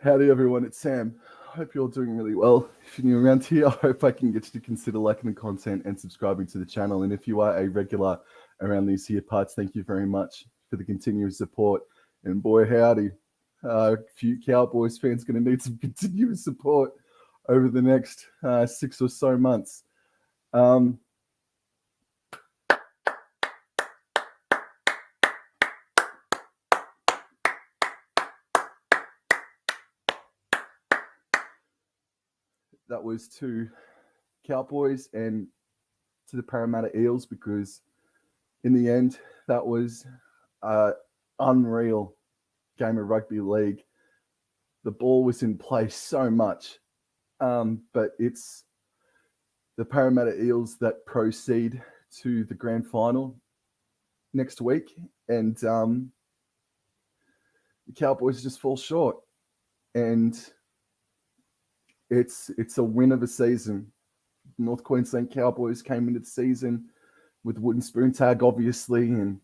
Howdy everyone, it's Sam. Hope you're all doing really well. If you're new around here, I hope I can get you to consider liking the content and subscribing to the channel. And if you are a regular around these here parts, thank you very much for the continuous support. And boy howdy, a few Cowboys fans going to need some continuous support over the next 6 or so months. That was to Cowboys and to the Parramatta Eels, because in the end, that was an unreal game of rugby league. The ball was in play so much, but it's the Parramatta Eels that proceed to the grand final next week, and the Cowboys just fall short. And it's a win of a season. North Queensland Cowboys came into the season with wooden spoon tag, obviously, and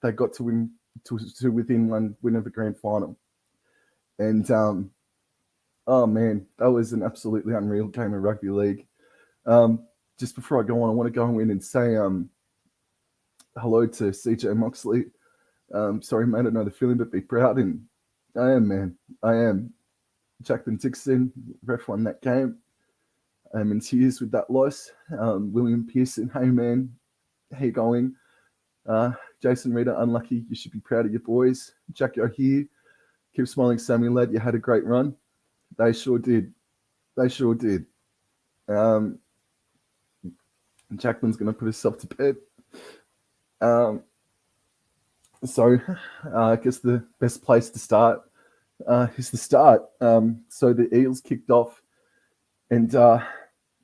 they got to win to within one win of the grand final. And oh man, that was an absolutely unreal game of rugby league. Just before I go on, I want to go in and say hello to CJ Moxley. Sorry, mate, I know the feeling, but be proud. And I am, man. I am. Jacqueline Dixon, ref won that game. I'm in tears with that loss. William Pearson, hey, man. How you going? Jason Reader, unlucky. You should be proud of your boys. Jack, you're here. Keep smiling, Sammy, lad. You had a great run. They sure did. They sure did. Jacqueline's going to put herself to bed. So I guess the best place to start is the start. So the Eels kicked off, and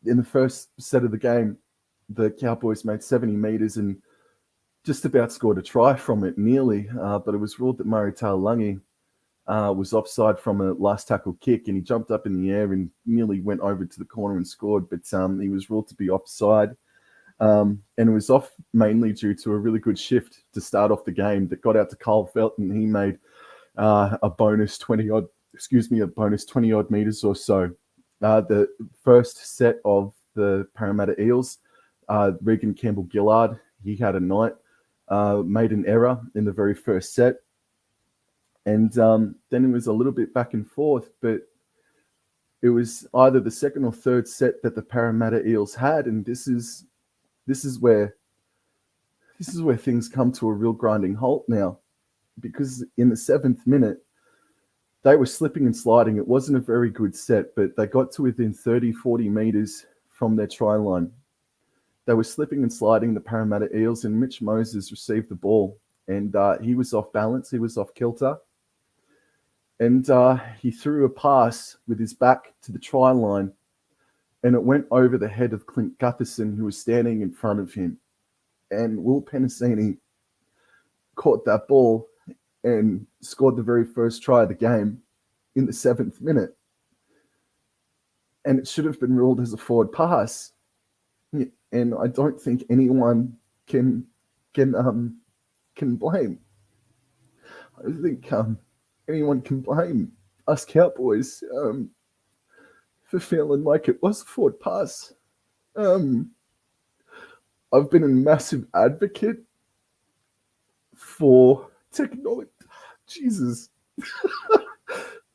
in the first set of the game, the Cowboys made 70 metres and just about scored a try from it, nearly, but it was ruled that Murray Taulagi was offside from a last tackle kick, and he jumped up in the air and nearly went over to the corner and scored, but he was ruled to be offside. And it was off mainly due to a really good shift to start off the game that got out to Carl Felton. He made a bonus 20 odd meters or so. The first set of the Parramatta Eels, Regan Campbell Gillard, he had a night, made an error in the very first set. And then it was a little bit back and forth, but it was either the second or third set that the Parramatta Eels had, and this is where things come to a real grinding halt now, because in the 7th minute, they were slipping and sliding. It wasn't a very good set, but they got to within 30, 40 metres from their try line. They were slipping and sliding, the Parramatta Eels, and Mitch Moses received the ball, and he was off balance. He was off kilter. And he threw a pass with his back to the try line, and it went over the head of Clint Gutherson, who was standing in front of him. And Will Penasini caught that ball and scored the very first try of the game in the 7th minute. And it should have been ruled as a forward pass. And I don't think anyone can blame. I don't think anyone can blame us Cowboys for feeling like it was a forward pass. I've been a massive advocate for technology. Jesus.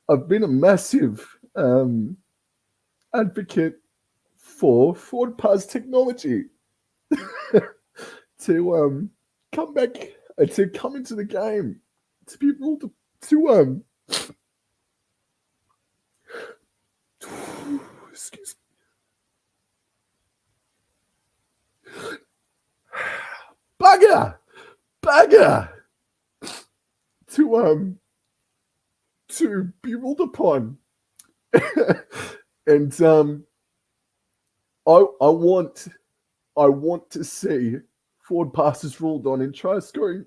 I've been a massive advocate for forward pass technology to come back, to come into the game, to be ruled to excuse me. Bagger to be ruled upon. And I want to see forward passes ruled on in try scoring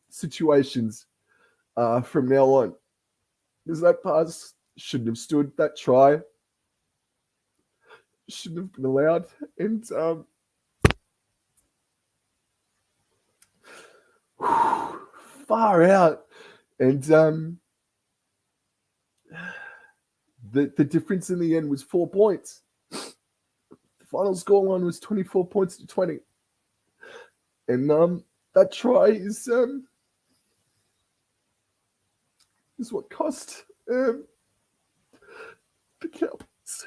situations from now on, because that pass shouldn't have stood. That try shouldn't have been allowed. And far out. And The difference in the end was 4 points. The final scoreline was 24 points to 20. And that try is what cost the Cowboys.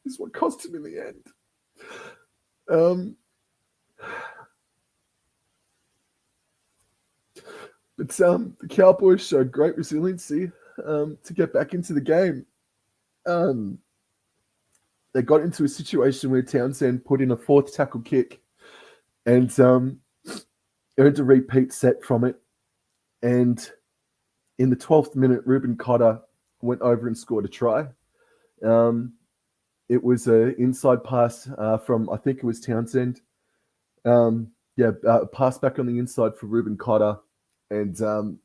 Is what cost him in the end. But the Cowboys showed great resiliency to get back into the game. They got into a situation where Townsend put in a fourth tackle kick and earned a repeat set from it. And in the 12th minute, Reuben Cotter went over and scored a try. It was an inside pass from, I think it was Townsend. Pass back on the inside for Reuben Cotter. And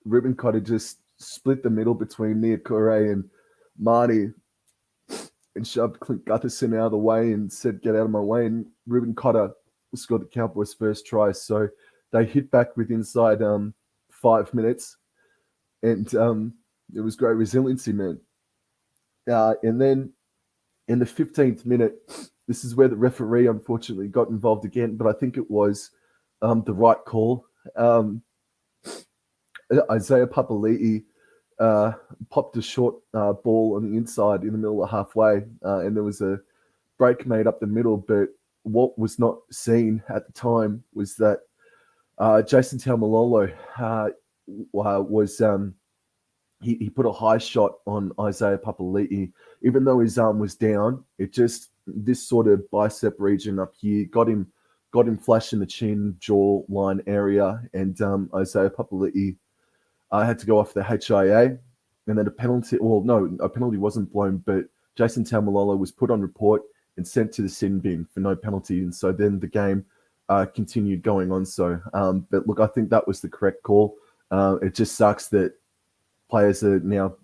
Reuben Cotter just split the middle between Niokore and Marty and shoved Clint Gutherson out of the way and said, "Get out of my way." And Reuben Cotter scored the Cowboys' first try. So they hit back with inside 5 minutes. And it was great resiliency, man. And then in the 15th minute, this is where the referee unfortunately got involved again, but I think it was the right call. Isaiah Papali'i popped a short ball on the inside in the middle of halfway, and there was a break made up the middle. But what was not seen at the time was that Jason Taumalolo was he put a high shot on Isaiah Papali'i. Even though his arm was down, it just, this sort of bicep region up here got him flash in the chin, jaw line area, and Isaiah Papali'i had to go off the HIA, and then a penalty wasn't blown, but Jason Taumalolo was put on report and sent to the sin bin for no penalty, and so then the game continued going on. So, but look, I think that was the correct call. It just sucks that players are now,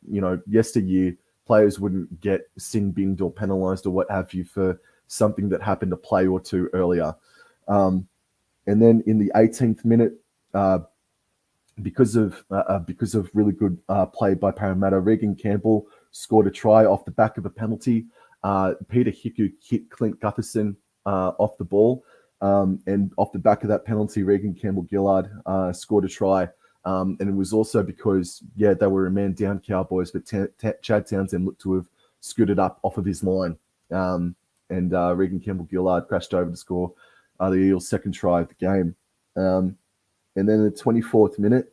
yesteryear, players wouldn't get sin binned or penalised or what have you for something that happened a play or two earlier. And then in the 18th minute, because of really good play by Parramatta, Regan Campbell scored a try off the back of a penalty. Peter Hiku hit Clint Gutherson off the ball. And off the back of that penalty, Regan Campbell-Gillard scored a try. And it was also because, they were a man down Cowboys, but Chad Townsend looked to have scooted up off of his line. And Regan Campbell-Gillard crashed over to score the Eels' second try of the game. And then in the 24th minute,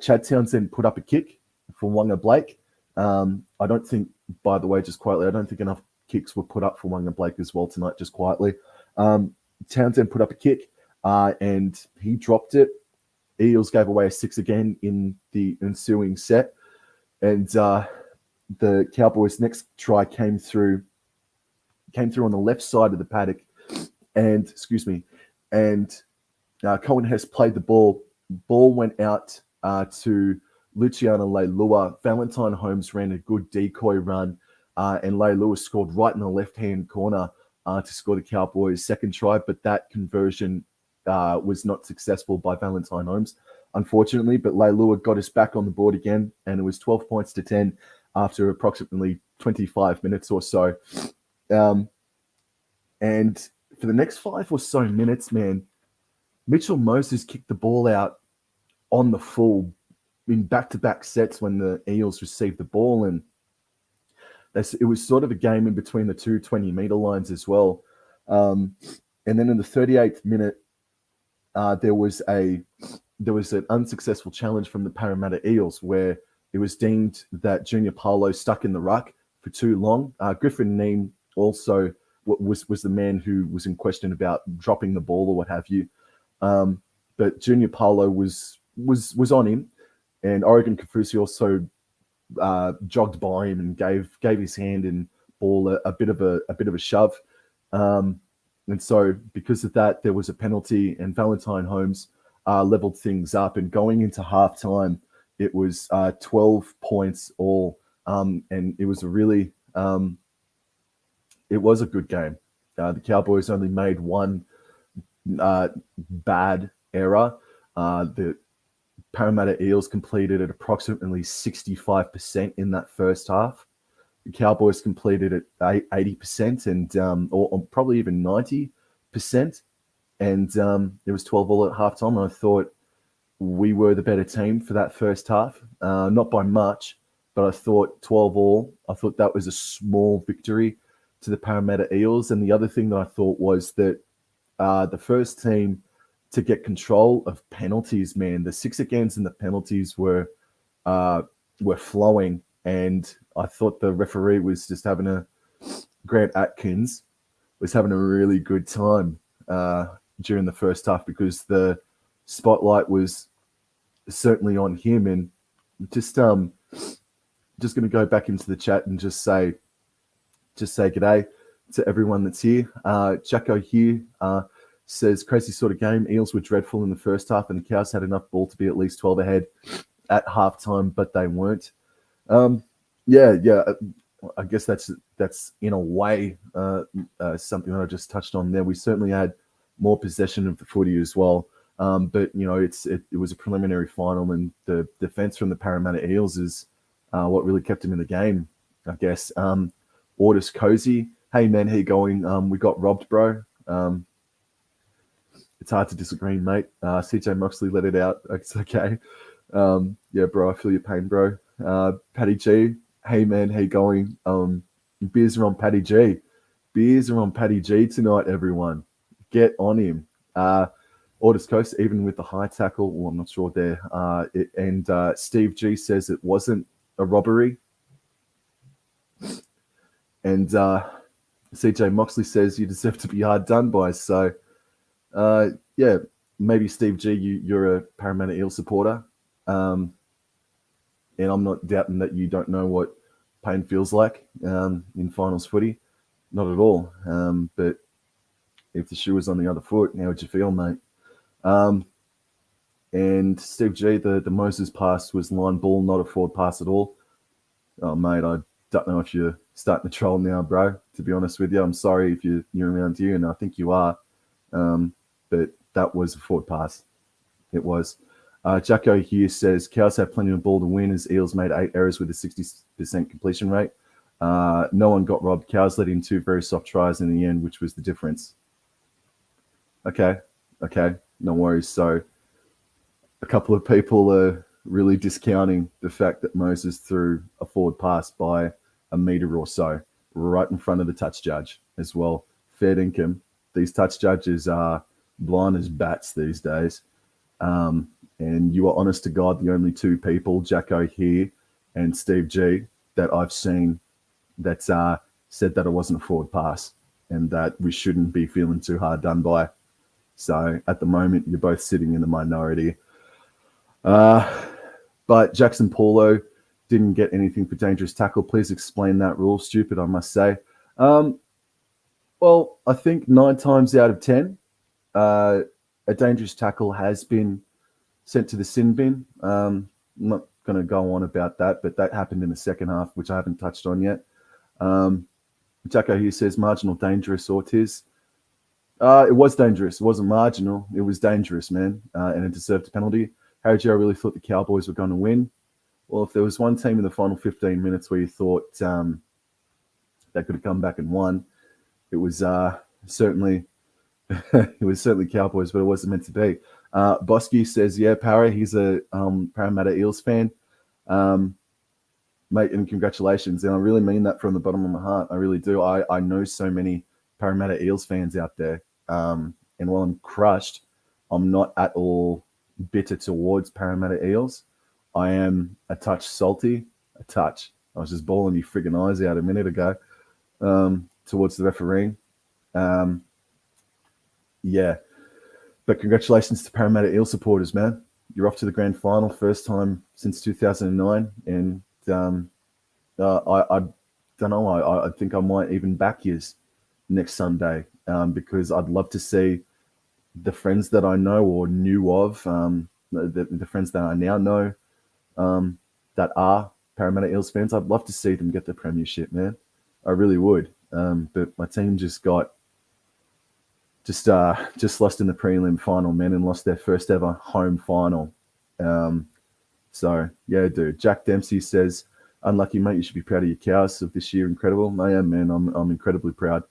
Chad Townsend put up a kick for Wanga Blake. I don't think, by the way, just quietly, I don't think enough kicks were put up for Wanga Blake as well tonight, just quietly. Townsend put up a kick and he dropped it. Eels gave away a 6 again in the ensuing set. And the Cowboys' next try came through on the left side of the paddock. And Cohen Hess played the ball. Ball went out to Luciano Leilua. Valentine Holmes ran a good decoy run, and Leilua scored right in the left-hand corner to score the Cowboys' second try. But that conversion was not successful by Valentine Holmes, unfortunately. But Leilua got us back on the board again, and it was 12 points to 10 after approximately 25 minutes or so. And for the next 5 or so minutes, man, Mitchell Moses kicked the ball out on the full in back-to-back sets when the Eels received the ball. And it was sort of a game in between the two 20-meter lines as well. And then in the 38th minute, there was an unsuccessful challenge from the Parramatta Eels where it was deemed that Junior Paulo stuck in the ruck for too long. Griffin Neame also was the man who was in question about dropping the ball or what have you. But Junior Paulo was on him, and Oregon Kafusi also jogged by him and gave his hand and ball a bit of a shove. And so because of that, there was a penalty, and Valentine Holmes leveled things up. And going into halftime, it was 12 points all, and it was it was a good game. The Cowboys only made one bad error. The Parramatta Eels completed at approximately 65% in that first half. The Cowboys completed at 80% or probably even 90%. And it was 12-all at halftime. And I thought we were the better team for that first half. Not by much, but I thought 12-all. I thought that was a small victory to the Parramatta Eels. And the other thing that I thought was that the first team to get control of penalties, man, the 6 against and the penalties were flowing. And I thought the referee was just Grant Atkins was having a really good time during the first half because the spotlight was certainly on him. And just going to go back into the chat and just say g'day to everyone that's here. Jacko here says, crazy sort of game. Eels were dreadful in the first half and the Cows had enough ball to be at least 12 ahead at halftime, but they weren't. Yeah. I guess that's in a way something that I just touched on there. We certainly had more possession of the footy as well. But it was a preliminary final, and the defense from the Parramatta Eels is what really kept him in the game, I guess. Ordis Cozy, hey man, how you going? We got robbed, bro. It's hard to disagree, mate. CJ Moxley let it out. It's okay. Yeah, bro, I feel your pain, bro. Paddy G, hey man, how you going? Beers are on Paddy G. Beers are on Paddy G tonight, everyone. Get on him. Ordis Coast, even with the high tackle, well, I'm not sure there. And Steve G says it wasn't a robbery. And CJ Moxley says you deserve to be hard done by. So, yeah, maybe Steve G, you're a Parramatta Eel supporter. And I'm not doubting that you don't know what pain feels like in finals footy. Not at all. But if the shoe was on the other foot, how would you feel, mate? And Steve G, the Moses pass was line ball, not a forward pass at all. Oh, mate, I don't know if you're starting to troll now, bro, to be honest with you. I'm sorry if you're around here, and I think you are. But that was a forward pass. It was. Jacko here says, Cows have plenty of ball to win as Eels made 8 errors with a 60% completion rate. No one got robbed. Cows let in 2 very soft tries in the end, which was the difference. Okay, no worries. So a couple of people are really discounting the fact that Moses threw a forward pass by a metre or so right in front of the touch judge as well. Fair dinkum. These touch judges are blind as bats these days. And you are honest to God, the only 2 people, Jacko here and Steve G, that I've seen that said that it wasn't a forward pass and that we shouldn't be feeling too hard done by. So at the moment, you're both sitting in the minority. But Jackson Paulo didn't get anything for dangerous tackle. Please explain that rule. Stupid, I must say. Well, I think 9 times out of 10, a dangerous tackle has been sent to the sin bin. I'm not going to go on about that, but that happened in the second half, which I haven't touched on yet. Jacko here says marginal dangerous or tis. It was dangerous. It wasn't marginal. It was dangerous, man, and it deserved a penalty. Harry Joe really thought the Cowboys were going to win. Well, if there was one team in the final 15 minutes where you thought they could have come back and won, it was certainly Cowboys, but it wasn't meant to be. Bosky says, yeah, Para, he's a Parramatta Eels fan. Mate, and congratulations. And I really mean that from the bottom of my heart. I really do. I know so many Parramatta Eels fans out there. And while I'm crushed, I'm not at all bitter towards Parramatta Eels. I am a touch salty. A touch. I was just bawling your friggin' eyes out a minute ago towards the referee. Yeah. But congratulations to Parramatta Eel supporters, man. You're off to the grand final, first time since 2009. And I don't know, I think I might even back yous next Sunday because I'd love to see the friends that I know or knew of, the friends that I now know that are Parramatta Eels fans. I'd love to see them get the premiership, man. I really would. But my team just lost in the prelim final, man, and lost their first ever home final So yeah, dude. Jack Dempsey says, "Unlucky mate, you should be proud of your cows of this year. Incredible. I am, man. I'm incredibly proud."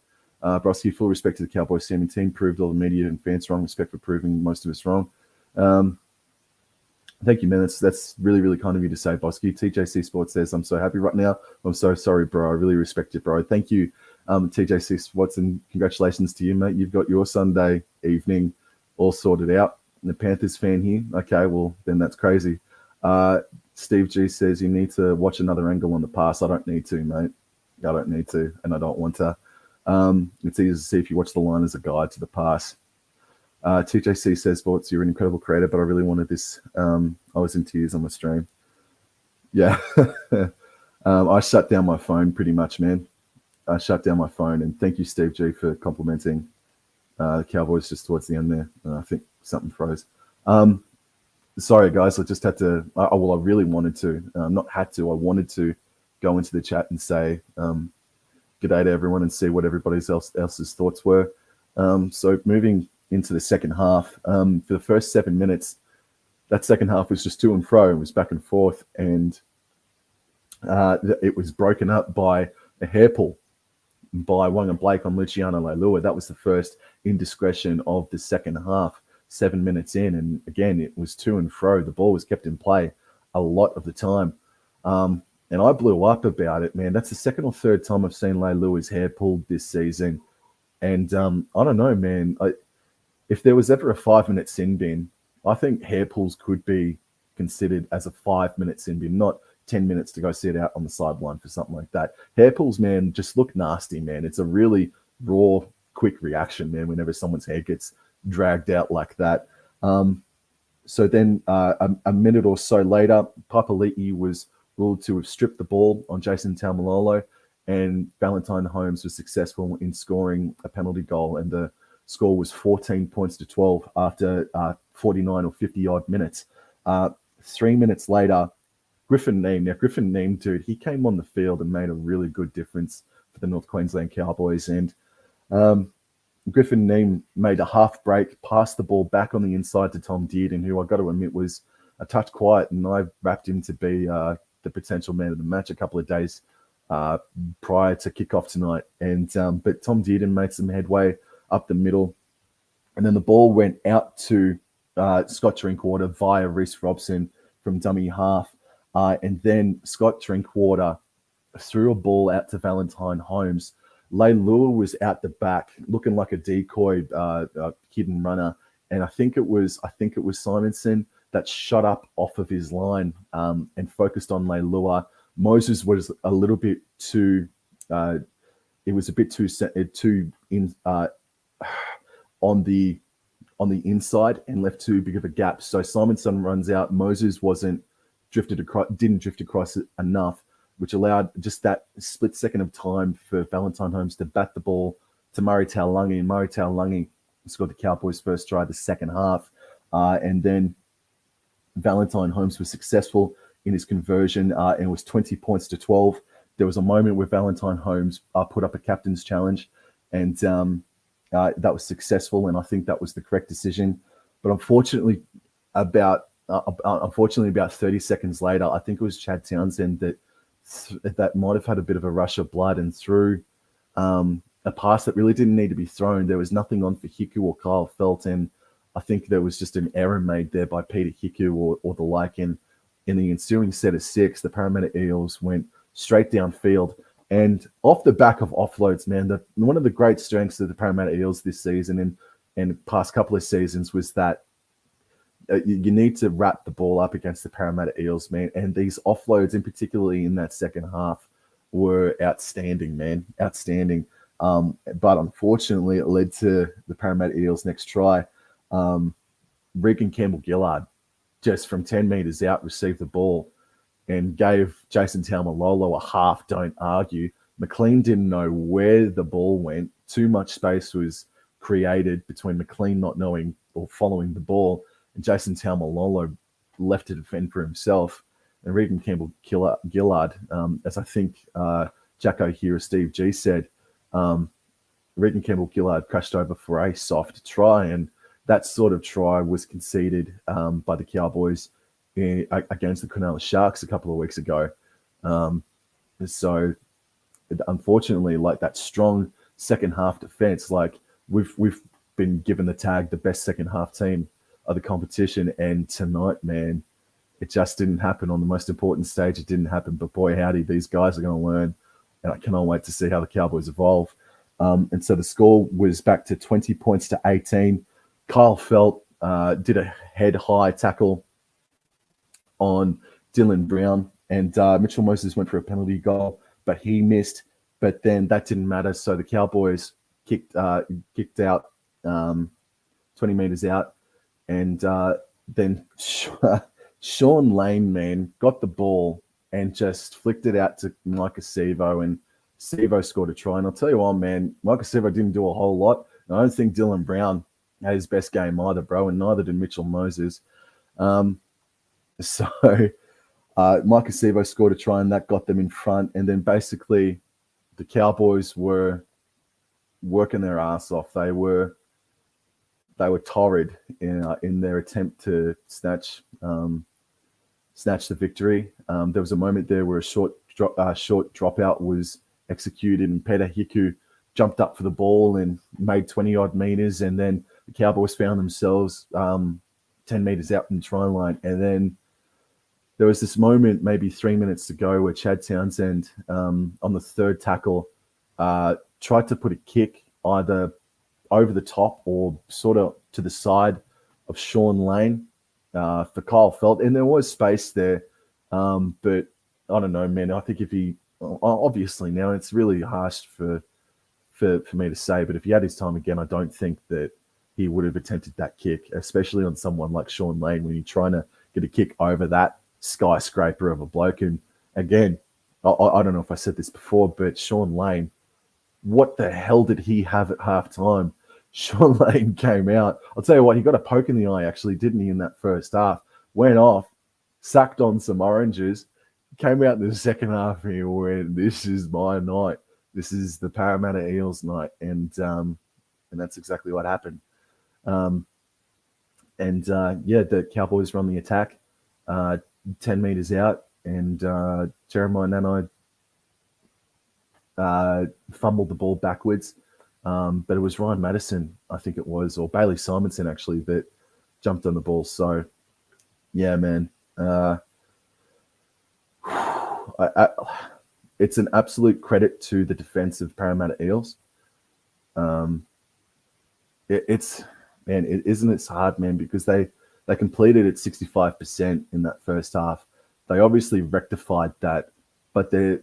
Broski, full respect to the Cowboys team. Proved all the media and fans wrong. Respect for proving most of us wrong. Thank you, man. That's really, really kind of you to say, Bosky. TJC Sports says, "I'm so happy right now. I'm so sorry, bro. I really respect it, bro." Thank you, TJC Sports, and congratulations to you, mate. You've got your Sunday evening all sorted out. And the Panthers fan here. Okay, well, then that's crazy. Steve G says, "You need to watch another angle on the pass." I don't need to, mate. I don't need to, and I don't want to. It's easy to see if you watch the line as a guide to the pass. TJC says, "Sports, you're an incredible creator, but I really wanted this. I was in tears on my stream." Yeah. I shut down my phone pretty much, man. I shut down my phone, and thank you, Steve G, for complimenting the Cowboys just towards the end there. I think something froze. Sorry, guys. I just had to. I really wanted to. Not had to. I wanted to go into the chat and say g'day to everyone and see what everybody else's thoughts were. So moving into the second half, for the first 7 minutes, that second half was just to and fro. It was back and forth, and it was broken up by a hair pull by Wanga Blake on Luciano Leilua. That was the first indiscretion of the second half, 7 minutes in. And again, it was to and fro. The ball was kept in play a lot of the time. And I blew up about it, man. That's the second or third time I've seen Leilua's hair pulled this season. And I don't know, man. If there was ever a 5-minute sin bin, I think hair pulls could be considered as a 5-minute sin bin, not 10 minutes to go sit out on the sideline for something like that. Hair pulls, man, just look nasty, man. It's a really raw, quick reaction, man, whenever someone's hair gets dragged out like that. So then a minute or so later, Papali'i was ruled to have stripped the ball on Jason Taumalolo, and Valentine Holmes was successful in scoring a penalty goal, and the score was 14 points to 12 after 49 or 50-odd minutes. 3 minutes later, Griffin Neame, dude, he came on the field and made a really good difference for the North Queensland Cowboys. And Griffin Neame made a half break, passed the ball back on the inside to Tom Dearden, who I got to admit was a touch quiet, and I wrapped him to be the potential man of the match a couple of days prior to kickoff tonight. And but Tom Dearden made some headway up the middle, and then the ball went out to Scott Drinkwater via Reece Robson from dummy half. And then Scott Drinkwater threw a ball out to Valentine Holmes. Leilua was out the back, looking like a decoy hidden runner, and I think it was Simonson that shot up off of his line and focused on Leilua. Moses was a little bit too. It was a bit too in on the inside and left too big of a gap. So Simonson runs out. Moses didn't drift across it enough, which allowed just that split second of time for Valentine Holmes to bat the ball to Murray Taulagi, and Murray Taulagi scored the Cowboys' first try of the second half. And then Valentine Holmes was successful in his conversion, and it was 20 points to 12. There was a moment where Valentine Holmes put up a captain's challenge, and that was successful, and I think that was the correct decision. But unfortunately, about 30 seconds later, I think it was Chad Townsend that might have had a bit of a rush of blood and threw a pass that really didn't need to be thrown. There was nothing on for Hiku or Kyle Felt, and I think there was just an error made there by Peter Hiku or the like. In the ensuing set of 6, the Parramatta Eels went straight downfield. And off the back of offloads, man, one of the great strengths of the Parramatta Eels this season and the past couple of seasons was that you need to wrap the ball up against the Parramatta Eels, man. And these offloads, and particularly in that second half, were outstanding, man. Outstanding. But unfortunately, it led to the Parramatta Eels' next try. Regan Campbell-Gillard, just from 10 metres out, received the ball and gave Jason Taumalolo a half don't argue. McLean didn't know where the ball went. Too much space was created between McLean not knowing or following the ball, and Jason Taumalolo left to defend for himself. And Regan Campbell-Gillard, as I think Jacko here or Steve G said, Regan Campbell-Gillard crashed over for a soft try, and that sort of try was conceded by the Cowboys against the Cronulla Sharks a couple of weeks ago. Um, so unfortunately, like that strong second half defense, like we've been given the tag the best second half team of the competition, and tonight, man, it just didn't happen on the most important stage. It didn't happen, but boy, howdy, these guys are going to learn, and I cannot wait to see how the Cowboys evolve. And so the score was back to 20 points to 18. Kyle Felt did a head high tackle on Dylan Brown, and Mitchell Moses went for a penalty goal, but he missed. But then that didn't matter, so the Cowboys kicked out 20 meters out, and then Sean Lane, man, got the ball and just flicked it out to Micah Sevo, and Sevo scored a try. And I'll tell you what, man, Micah Sevo didn't do a whole lot. And I don't think Dylan Brown had his best game either, bro, and neither did Mitchell Moses. So Micah Sevo scored a try, and that got them in front. And then basically the Cowboys were working their ass off. They were torrid in their attempt to snatch the victory. There was a moment there where a short dropout was executed, and Peter Hiku jumped up for the ball and made 20-odd meters, and then the Cowboys found themselves 10 meters out from the try line. And then there was this moment, maybe 3 minutes to go, where Chad Townsend, on the third tackle, tried to put a kick either over the top or sort of to the side of Sean Lane for Kyle Felt. And there was space there. But I don't know, man. I think if he, obviously now it's really harsh for me to say, but if he had his time again, I don't think that he would have attempted that kick, especially on someone like Sean Lane when you're trying to get a kick over that skyscraper of a bloke. And again, I don't know if I said this before, but Sean Lane, what the hell did he have at halftime? Sean Lane came out. I'll tell you what, he got a poke in the eye, actually, didn't he, in that first half? Went off, sacked on some oranges, came out in the second half, and he went, "This is my night. This is the Parramatta Eels night." And that's exactly what happened. The Cowboys run the attack 10 meters out, and Jeremiah Nanai fumbled the ball backwards. But it was Ryan Madison, I think it was, or Bailey Simonson, actually, that jumped on the ball. So, yeah, man. It's an absolute credit to the defense of Parramatta Eels. It's hard, man, because they completed at 65% in that first half. They obviously rectified that, but their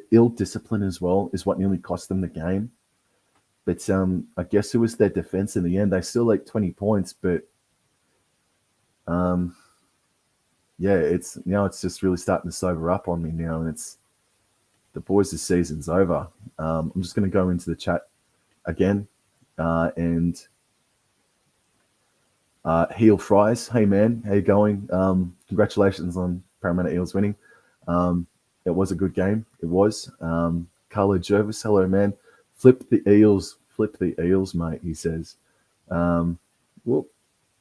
ill discipline as well is what nearly cost them the game. But I guess it was their defense in the end. They still like 20 points, but it's just really starting to sober up on me now, and it's the boys' season's over. I'm just going to go into the chat again, and Heel Fries, hey man, how you going? Congratulations on Parramatta Eels winning. It was a good game. It was. Carlo Jervis, hello man. Flip the Eels, mate, he says. Whoop.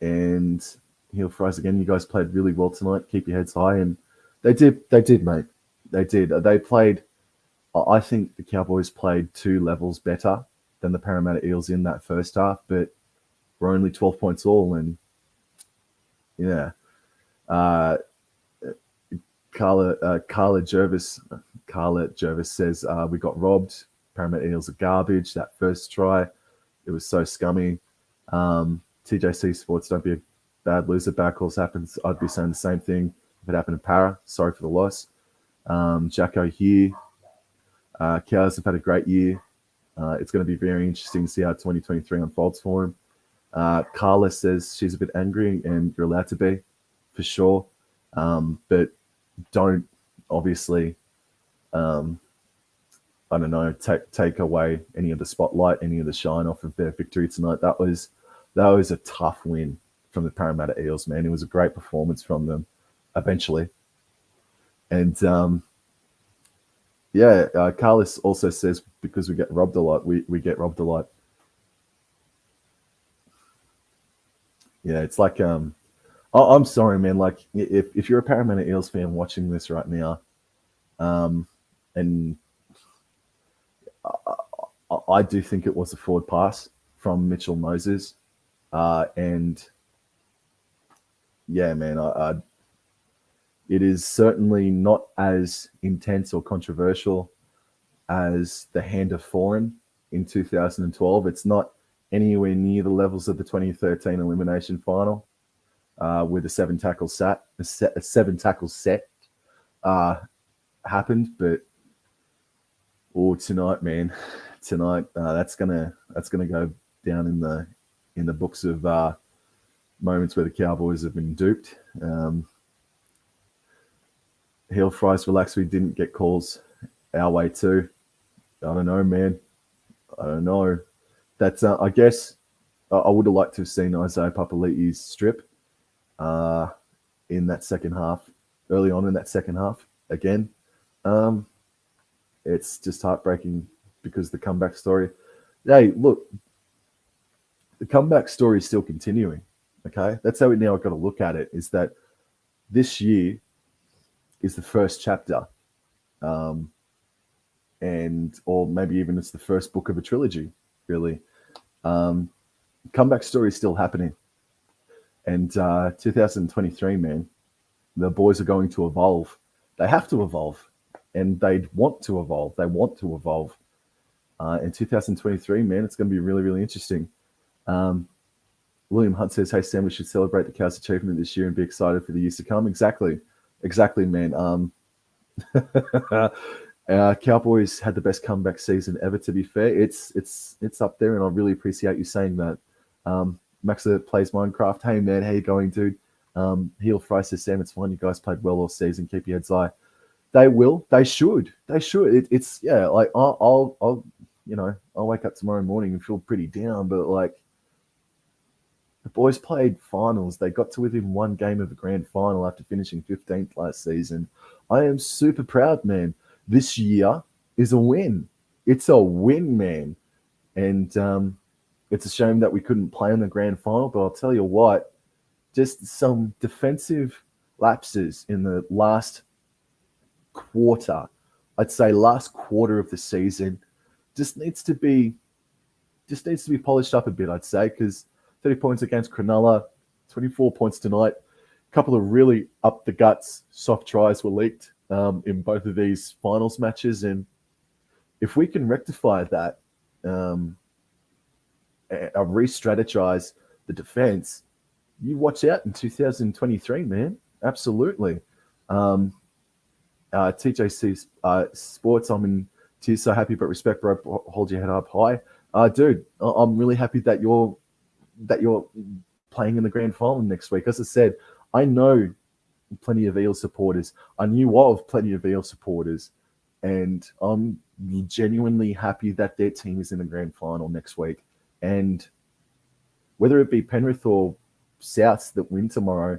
And Heel Fries again, you guys played really well tonight. Keep your heads high. And they did, mate. They did. They played, I think the Cowboys played 2 levels better than the Parramatta Eels in that first half, but we're only 12 points all. And yeah. Carla Jervis says, we got robbed. Parramatta Eels are garbage. That first try, it was so scummy. TJC Sports, don't be a bad loser. Bad calls happens. I'd be saying the same thing if it happened to Para. Sorry for the loss. Jacko here. Cows have had a great year. It's going to be very interesting to see how 2023 unfolds for him. Carla says she's a bit angry, and you're allowed to be, for sure. But don't obviously, I don't know, take away any of the spotlight, any of the shine off of their victory tonight. That was a tough win from the Parramatta Eels, man. It was a great performance from them eventually. And Carlos also says, because we get robbed a lot, we get robbed a lot. Yeah, it's like I'm sorry, man. Like, if you're a Parramatta Eels fan watching this right now, and I do think it was a forward pass from Mitchell Moses, and yeah, man, it is certainly not as intense or controversial as the hand of foreign in 2012. It's not anywhere near the levels of the 2013 elimination final, with a seven tackle set uh, happened. But tonight, man, tonight that's gonna go down in the books of moments where the Cowboys have been duped. Heel fries, relax. We didn't get calls our way too. I don't know, man. I don't know. That's I guess I would have liked to have seen Isaiah Papali'i's strip uh, in that second half, early on in that second half again. Um, it's just heartbreaking because the comeback story. Hey, look, the comeback story is still continuing. Okay, that's how we now got to look at it. Is that this year is the first chapter, um, and or maybe even it's the first book of a trilogy. Really, comeback story is still happening, and 2023, man, the boys are going to evolve. They have to evolve, and they want to evolve. They want to evolve. In 2023, man, it's going to be really, really interesting. Um, William Hunt says, "Hey Sam, we should celebrate the Cows' achievement this year and be excited for the years to come." Exactly, exactly, man. Cowboys had the best comeback season ever. To be fair, it's up there, and I really appreciate you saying that. Maxa plays Minecraft. Hey man, how you going, dude? Heel Fry says, "Sam, it's fine. You guys played well all season. Keep your heads high." They will. They should. They should. It's yeah. Like I'll I'll wake up tomorrow morning and feel pretty down, but like the boys played finals. They got to within one game of the grand final after finishing 15th last season. I am super proud, man. This year is a win. It's a win, man. And it's a shame that we couldn't play in the grand final, but I'll tell you what, just some defensive lapses in the last quarter, I'd say last quarter of the season, just needs to be polished up a bit, I'd say, because 30 points against Cronulla, 24 points tonight. A couple of really up the guts soft tries were leaked in both of these finals matches, and if we can rectify that, re-strategize the defense, you watch out in 2023, man. Absolutely. TJC Sports, I'm in tears, so happy, but respect, bro. Hold your head up high. Dude, I'm really happy that you're playing in the grand final next week. As I said, I know plenty of Eel supporters. I knew of plenty of Eel supporters, and I'm genuinely happy that their team is in the grand final next week. And whether it be Penrith or Souths that win tomorrow,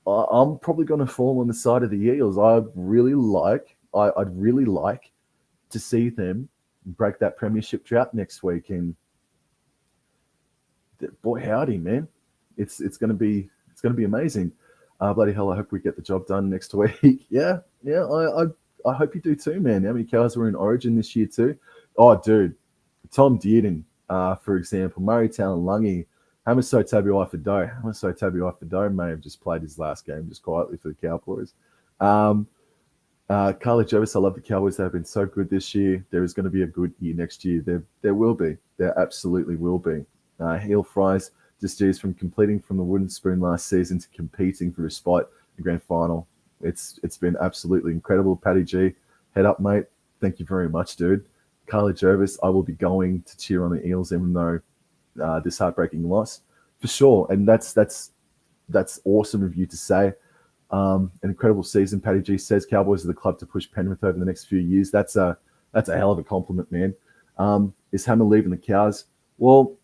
I'm probably going to fall on the side of the Eels. I'd really like to see them break that premiership drought next week. And boy, howdy, man, it's going to be amazing. Bloody hell, I hope we get the job done next week. yeah, I hope you do too, man. How many Cows were in Origin this year too? Oh, dude, Tom Dearden, for example, Murray Talon Lungy, Hamaso Tabuai-Fidow may have just played his last game just quietly for the Cowboys. Carly Jervis, I love the Cowboys. They've been so good this year. There is going to be a good year next year. There will be. There absolutely will be. Heel Fries, just G's from completing from the wooden spoon last season to competing for a spot in the grand final. It's been absolutely incredible. Paddy G, head up, mate. Thank you very much, dude. Carly Jervis, I will be going to cheer on the Eels, even though this heartbreaking loss, for sure. And that's awesome of you to say. An incredible season, Paddy G says. Cowboys are the club to push Penrith over the next few years. That's a hell of a compliment, man. Is Hammer leaving the Cows? Well,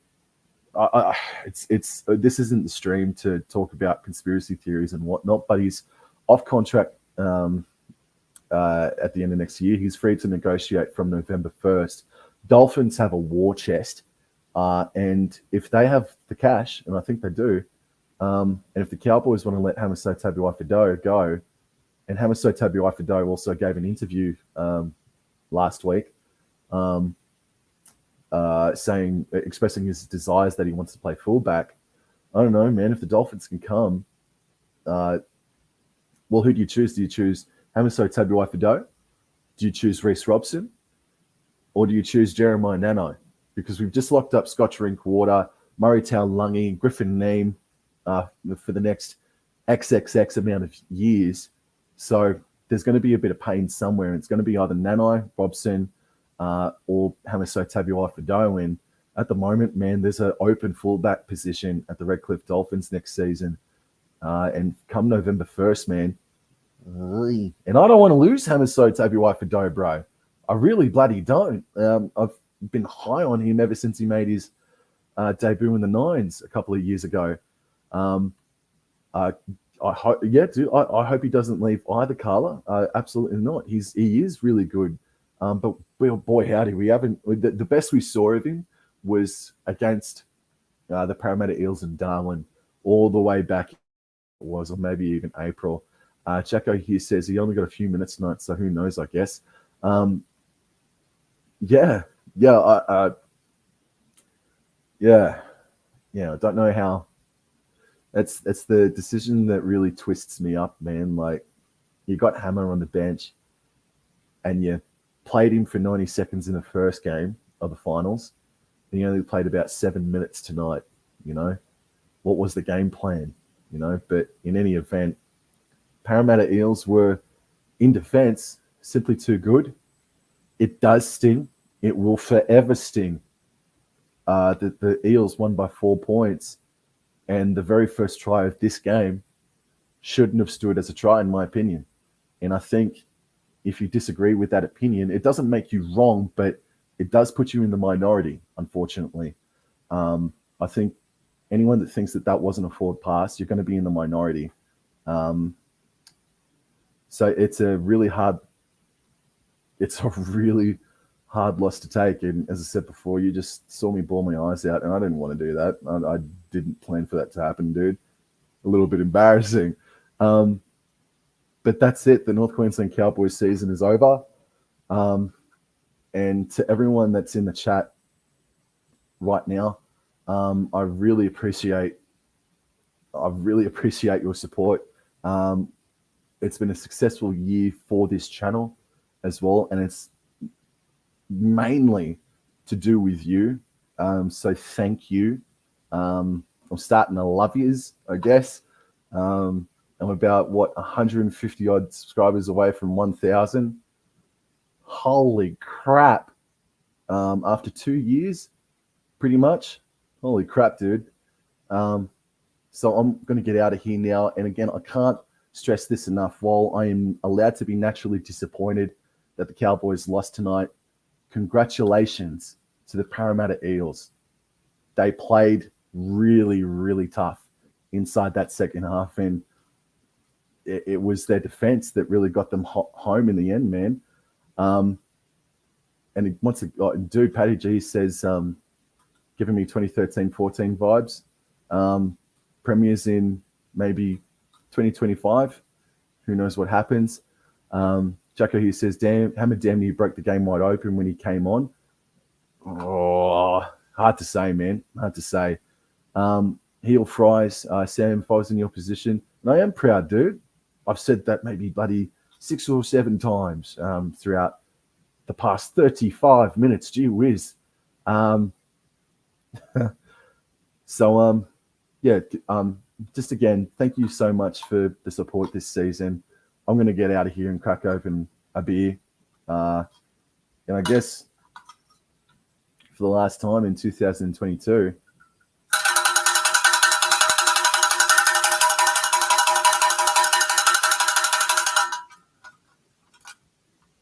this isn't the stream to talk about conspiracy theories and whatnot, but he's off contract at the end of next year. He's free to negotiate from November 1st. Dolphins have a war chest, and if they have the cash, and I think they do, And if the Cowboys want to let Hamiso Tabuai-Fidow go, and Hamiso Tabuai-Fidow also gave an interview last week expressing his desires that he wants to play fullback. I don't know, man. If the Dolphins can come, well, who do you choose? Do you choose Hamiso Tabuai-Fidow? Do you choose Reece Robson? Or do you choose Jeremiah Nano? Because we've just locked up Scott Drinkwater, Murray Taulagi, Griffin Neame for the next XXX amount of years. So there's going to be a bit of pain somewhere. It's going to be either Nano, Robson, or Hamiso Tabuai-Fidow. And at the moment, man, there's an open fullback position at the Redcliffe Dolphins next season. And come November 1st, man. And I don't want to lose Hamiso Tabuai-Fidow, bro. I really bloody don't. I've been high on him ever since he made his debut in the Nines a couple of years ago. I hope, dude. I hope he doesn't leave either, Carla. Absolutely not. He is really good. But boy, howdy, we haven't. The best we saw of him was against the Parramatta Eels in Darwin, all the way back. Or maybe even April. Jacko here says he only got a few minutes tonight, so who knows? I guess. I don't know how. It's the decision that really twists me up, man. Like, you got Hammer on the bench, and you played him for 90 seconds in the first game of the finals, and he only played about 7 minutes tonight. You know, what was the game plan? You know, but in any event, Parramatta Eels were, in defense, simply too good. It does sting. It will forever sting. The Eels won by 4 points, and the very first try of this game shouldn't have stood as a try, in my opinion. And I think if you disagree with that opinion, it doesn't make you wrong, but it does put you in the minority, unfortunately. I think anyone that thinks that wasn't a forward pass, you're going to be in the minority. So it's a really hard loss to take. And as I said before, you just saw me bawl my eyes out, and I didn't want to do that. I didn't plan for that to happen, dude. A little bit embarrassing. But that's it. The North Queensland Cowboys season is over. And to everyone that's in the chat right now, I really appreciate your support. It's been a successful year for this channel as well, and it's mainly to do with you. So thank you. I'm starting to love yous, I guess. I'm about 150 odd subscribers away from 1,000. Holy crap! After 2 years, pretty much. Holy crap, dude. So I'm going to get out of here now. And again, I can't stress this enough. While I am allowed to be naturally disappointed that the Cowboys lost tonight, congratulations to the Parramatta Eels. They played really, really tough inside that second half. And it was their defense that really got them home in the end, man. And once dude, Paddy G says, giving me 2013-14 vibes. Premiers in maybe 2025. Who knows what happens? Jacko here says, Hammer damn near broke the game wide open when he came on. Oh, hard to say, man. Hard to say. Heel fries, Sam, if I was in your position, and I am proud, dude. I've said that maybe bloody 6 or 7 times throughout the past 35 minutes. Gee whiz. Just again, thank you so much for the support this season. I'm going to get out of here and crack open a beer. And I guess for the last time in 2022,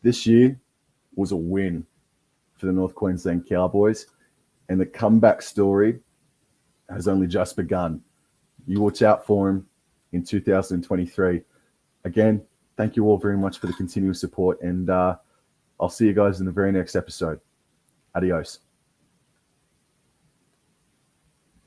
this year was a win for the North Queensland Cowboys, and the comeback story has only just begun. You watch out for him in 2023. Again, thank you all very much for the continuous support, and I'll see you guys in the very next episode. Adios.